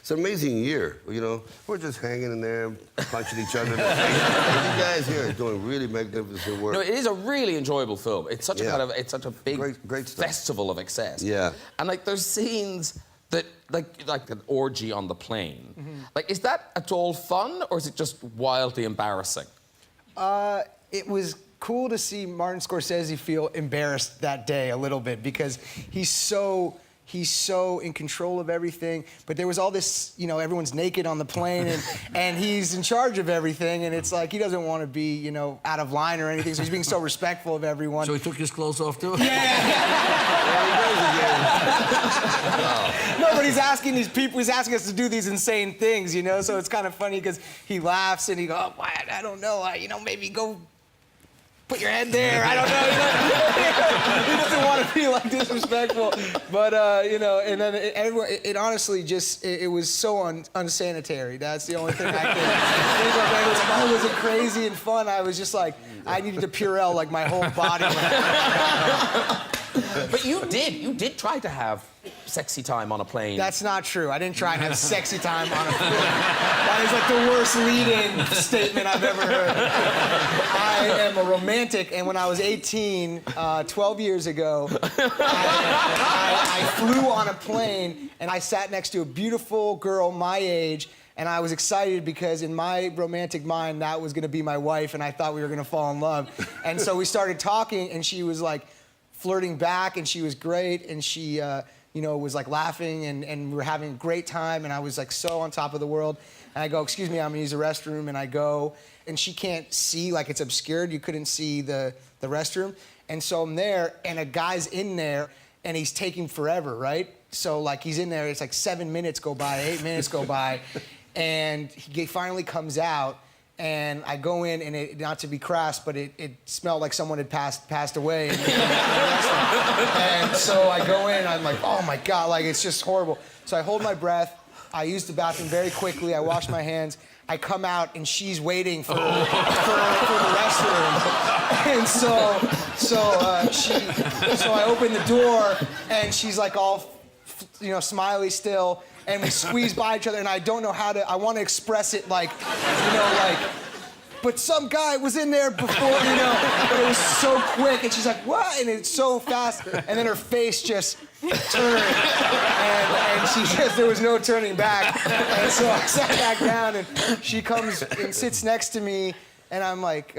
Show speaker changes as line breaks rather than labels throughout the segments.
it's an amazing year. You know, we're just hanging in there, punching each other in the face. You guys here are doing really magnificent work.
No, it is a really enjoyable film. It's such a kind of, it's such a big
great stuff.
festival of excess.
Yeah.
And like, there's scenes that, like an orgy on the plane. Like, is that at all fun, or is it just wildly embarrassing?
It was cool to see Martin Scorsese feel embarrassed that day a little bit, because he's so in control of everything. But there was all this, you know, everyone's naked on the plane, and he's in charge of everything, and it's like he doesn't want to be, you know, out of line or anything, so he's being so respectful of everyone.
So he took his clothes off too?
No, but he's asking these people, he's asking us to do these insane things, you know, so it's kind of funny because he laughs and he goes, oh, I don't know, you know, maybe go put your head there. I don't know. He doesn't want to be like disrespectful, but you know. And then it honestly just it was so unsanitary. That's the only thing I can think of. It was like, oh, was it crazy and fun? I was just like, I needed to Purell like my whole body.
But you did try to have sexy time on a plane.
That's not true. I didn't try and have sexy time on a plane. That is like the worst lead-in statement I've ever heard. I am a romantic, and when I was 18, 12 years ago, I flew on a plane, and I sat next to a beautiful girl my age, and I was excited because in my romantic mind, that was gonna be my wife, and I thought we were gonna fall in love. And so we started talking, and she was like flirting back, and she was great, and she, you know, was like laughing, and we were having a great time, and I was like so on top of the world. And I go, excuse me, I'm gonna use the restroom, and I go, and she can't see, like it's obscured, you couldn't see the restroom. And so I'm there, and a guy's in there, and he's taking forever, right? So like he's in there, it's like 7 minutes go by, 8 minutes go by, and he finally comes out, and I go in, and it, not to be crass, but it smelled like someone had passed away. And so I go in, I'm like, oh my God, like it's just horrible. So I hold my breath, I use the bathroom very quickly, I wash my hands, I come out, and she's waiting for the restroom. And so I open the door, and she's like all, you know, smiley still, and we squeeze by each other, and I don't know how to, I want to express it like, you know, like, but some guy was in there before, you know, but it was so quick, and she's like, what? And it's so fast, and then her face just turned, and she just, there was no turning back, and so I sat back down, and she comes and sits next to me, and I'm like,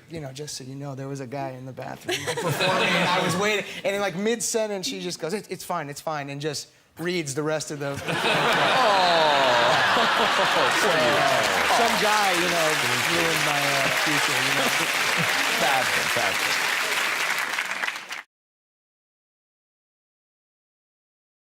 you know, just so you know, there was a guy in the bathroom like, before me, and I was waiting, and in like mid-sentence, she just goes, it's fine, and just reads the rest of the... Some guy, you know, ruined my future, you know.
Bad.